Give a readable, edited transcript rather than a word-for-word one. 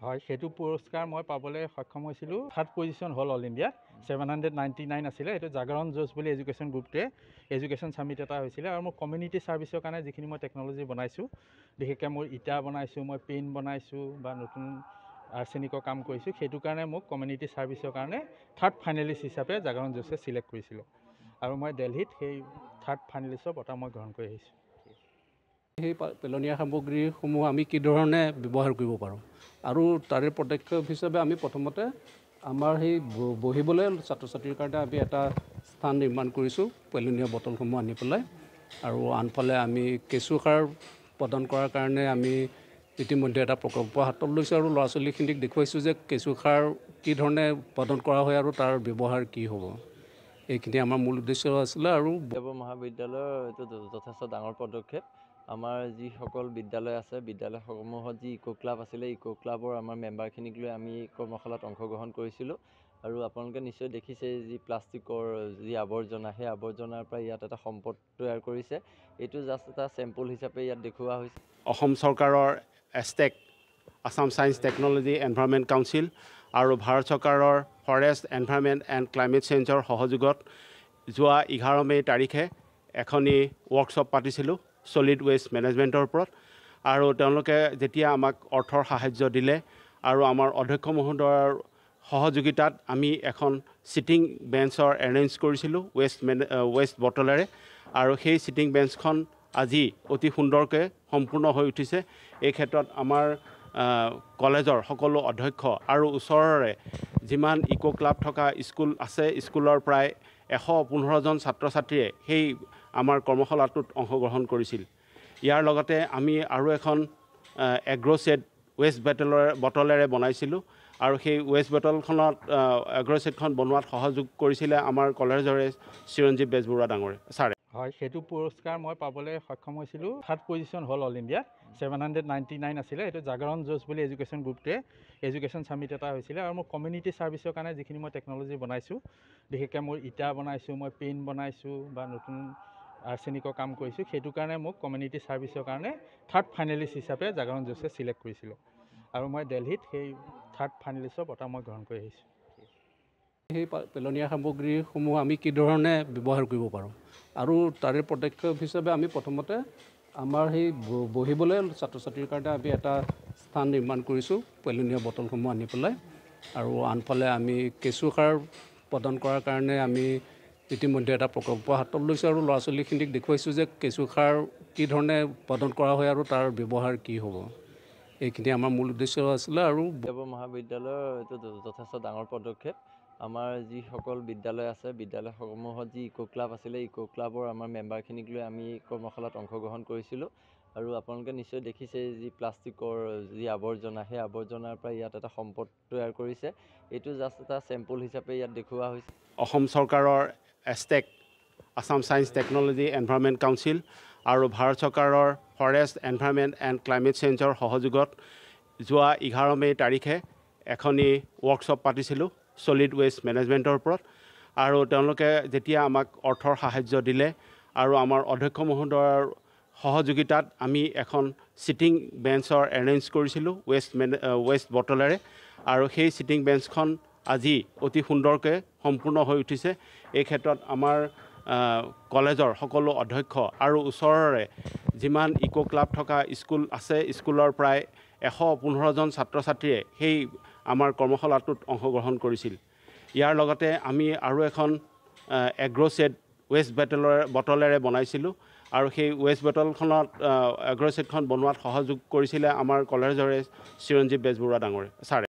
হয় সেইটো পুৰস্কাৰ মই পাবলৈ সক্ষম হৈছিলোঁ। থাৰ্ড পজিশ্যন হ'ল অল ইণ্ডিয়াত 799 আছিলে। এইটো জাগৰণ জোচ বুলি এডুকেশ্যন গ্ৰুপটোৱে এডুকেশ্যন ছামিট এটা হৈছিলে আৰু মোৰ কমিউনিটি ছাৰ্ভিচৰ কাৰণে যিখিনি মই টেকন'লজি বনাইছোঁ, বিশেষকৈ মোৰ ইটা বনাইছোঁ, মই পেইণ্ট বনাইছোঁ বা নতুন আৰ্চেনিকৰ কাম কৰিছোঁ, সেইটো কাৰণে মোক কমিউনিটি ছাৰ্ভিচৰ কাৰণে থাৰ্ড ফাইনেলিষ্ট হিচাপে জাগৰণ জোচে ছিলেক্ট কৰিছিলোঁ আৰু মই দিল্লীত সেই থাৰ্ড ফাইনেলিষ্টৰ বঁটা মই গ্ৰহণ কৰি আহিছোঁ। সেই পেলনীয়া সামগ্ৰীসমূহ আমি কি ধৰণে ব্যৱহাৰ কৰিব পাৰোঁ আৰু তাৰে পদক্ষেপ হিচাপে আমি প্ৰথমতে আমাৰ সেই বহিবলৈ ছাত্ৰ ছাত্ৰীৰ কাৰণে আমি এটা স্থান নিৰ্মাণ কৰিছোঁ পেলনীয়া বটলসমূহ আনি পেলাই। আৰু আনফালে আমি কেঁচুসাৰ প্ৰদান কৰাৰ কাৰণে আমি ইতিমধ্যে এটা প্ৰকল্প হাতত লৈছোঁ আৰু ল'ৰা ছোৱালীখিনিক দেখুৱাইছোঁ যে কেঁচুসাৰ কি ধৰণে প্ৰদান কৰা হয় আৰু তাৰ ব্যৱহাৰ কি হ'ব। এইখিনি আমাৰ মূল উদ্দেশ্য আছিলে। আৰু মহাবিদ্যালয়ৰ এইটো যথেষ্ট ডাঙৰ পদক্ষেপ। আমাৰ যিসকল বিদ্যালয় আছে, বিদ্যালয়সমূহত যি ইক' ক্লাব আছিলে, ইক' ক্লাবৰ আমাৰ মেম্বাৰখিনিক লৈ আমি কৰ্মশালাত অংশগ্ৰহণ কৰিছিলোঁ। আৰু আপোনালোকে নিশ্চয় দেখিছে যি প্লাষ্টিকৰ যি আৱৰ্জনা, সেই আৱৰ্জনাৰ পৰা ইয়াত এটা সম্পদ তৈয়াৰ কৰিছে। এইটো জাষ্ট এটা চেম্পল হিচাপে ইয়াত দেখুওৱা হৈছে। অসম চৰকাৰৰ Astec, Assam science technology environment council আৰু ভাৰত চৰকাৰৰ ফৰেষ্ট এনভাইৰনমেণ্ট এণ্ড ক্লাইমেট চেঞ্জৰ সহযোগত যোৱা 11 মে' তাৰিখে এখনি ৱৰ্কশ্বপ পাতিছিলোঁ ছলিড ৱেষ্ট মেনেজমেণ্টৰ ওপৰত। আৰু তেওঁলোকে যেতিয়া আমাক অৰ্থৰ সাহাৰ্য দিলে আৰু আমাৰ অধ্যক্ষ মহোদয়ৰ সহযোগিতাত আমি এখন ছিটিং বেঞ্চৰ এৰেঞ্জ কৰিছিলোঁ ৱেষ্ট বটলেৰে। আৰু সেই ছিটিং বেঞ্চখন আজি অতি সুন্দৰকৈ সম্পূৰ্ণ হৈ উঠিছে। এই ক্ষেত্ৰত আমাৰ কলেজৰ সকলো অধ্যক্ষ আৰু ওচৰৰে যিমান ইক' ক্লাব থকা স্কুল আছে, স্কুলৰ প্ৰায় 115জন ছাত্ৰ ছাত্ৰীয়ে সেই আমাৰ কৰ্মশালাটোত অংশগ্ৰহণ কৰিছিল। ইয়াৰ লগতে আমি আৰু এখন এগ্ৰ'ছেট ৱেষ্ট বটলেৰে বনাইছিলোঁ আৰু সেই ৱেষ্ট বটলখনত এগ্ৰ'ছেটখন বনোৱাত সহযোগ কৰিছিলে আমাৰ কলেজৰে চিৰঞ্জীৱ বেজবৰুৱা ডাঙৰে ছাৰে। হয় সেইটো পুৰস্কাৰ মই পাবলৈ সক্ষম হৈছিলোঁ। থাৰ্ড পজিশ্যন হ'ল অল ইণ্ডিয়াত 799 আছিলে। এইটো জাগৰণ জোচ বুলি এডুকেশ্যন গ্ৰুপটোৱে এডুকেশ্যন ছামিট এটা হৈছিলে আৰু মোৰ কমিউনিটি ছাৰ্ভিচৰ কাৰণে যিখিনি মই টেকন'লজি বনাইছোঁ, বিশেষকৈ মোৰ ইটা বনাইছোঁ, মই পেইণ্ট বনাইছোঁ বা নতুন আৰ্চেনিকৰ কাম কৰিছোঁ, সেইটো কাৰণে মোক কমিউনিটি ছাৰ্ভিচৰ কাৰণে থাৰ্ড ফাইনেলিষ্ট হিচাপে জাগৰণ জোচে ছিলেক্ট কৰিছিলোঁ আৰু মই দিল্লীত সেই থাৰ্ড ফাইনেলিষ্টৰ বঁটা মই গ্ৰহণ কৰি আহিছোঁ। সেই পেলনীয়া সামগ্ৰীসমূহ আমি কি ধৰণে ব্যৱহাৰ কৰিব পাৰোঁ আৰু তাৰে পদক্ষেপ হিচাপে আমি প্ৰথমতে আমাৰ সেই বহিবলৈ ছাত্ৰ ছাত্ৰীৰ কাৰণে আমি এটা স্থান নিৰ্মাণ কৰিছোঁ পেলনীয়া বটলসমূহ আনি পেলাই। আৰু আনফালে আমি কেঁচুসাৰ প্ৰদান কৰাৰ কাৰণে আমি ইতিমধ্যে এটা প্ৰকল্প হাতত লৈছোঁ আৰু ল'ৰা ছোৱালীখিনিক দেখুৱাইছোঁ যে কেঁচুসাৰ কি ধৰণে প্ৰদান কৰা হয় আৰু তাৰ ব্যৱহাৰ কি হ'ব। এইখিনি আমাৰ মূল উদ্দেশ্য আছিলে। আৰু মহাবিদ্যালয়ৰ এইটো যথেষ্ট ডাঙৰ পদক্ষেপ। আমাৰ যিসকল বিদ্যালয় আছে, বিদ্যালয়সমূহত যি ইক' ক্লাব আছিলে, ইক' ক্লাবৰ আমাৰ মেম্বাৰখিনিক লৈ আমি কৰ্মশালাত অংশগ্ৰহণ কৰিছিলোঁ। আৰু আপোনালোকে নিশ্চয় দেখিছে যি প্লাষ্টিকৰ যি আৱৰ্জনা, সেই আৱৰ্জনাৰ পৰা ইয়াত এটা সম্পদ তৈয়াৰ কৰিছে। এইটো জাষ্ট এটা চেম্পল হিচাপে ইয়াত দেখুওৱা হৈছে। অসম চৰকাৰৰ Astec, Assam science technology environment council আৰু ভাৰত চৰকাৰৰ ফৰেষ্ট এনভাইৰনমেণ্ট এণ্ড ক্লাইমেট চেঞ্জৰ সহযোগত যোৱা 11 মে' তাৰিখে এখনি ৱৰ্কশ্বপ পাতিছিলোঁ ছলিড ৱেষ্ট মেনেজমেণ্টৰ ওপৰত। আৰু তেওঁলোকে যেতিয়া আমাক অৰ্থৰ সাহাৰ্য দিলে আৰু আমাৰ অধ্যক্ষ মহোদয়ৰ সহযোগিতাত আমি এখন ছিটিং বেঞ্চৰ এৰেঞ্জ কৰিছিলোঁ ৱেষ্ট বটলেৰে। আৰু সেই ছিটিং বেঞ্চখন আজি অতি সুন্দৰকৈ সম্পূৰ্ণ হৈ উঠিছে। এই ক্ষেত্ৰত আমাৰ কলেজৰ সকলো অধ্যক্ষ আৰু ওচৰৰে যিমান ইক' ক্লাব থকা স্কুল আছে, স্কুলৰ প্ৰায় 115জন ছাত্ৰ ছাত্ৰীয়ে সেই আমাৰ কৰ্মশালাটোত অংশগ্ৰহণ কৰিছিল। ইয়াৰ লগতে আমি আৰু এখন এগ্ৰ'ছেট ৱেষ্ট বটলেৰে বনাইছিলোঁ আৰু সেই ৱেষ্ট বটলখনত এগ্ৰ'ছেটখন বনোৱাত সহযোগ কৰিছিলে আমাৰ কলেজৰে চিৰঞ্জীৱ বেজবৰুৱা ডাঙৰে ছাৰে।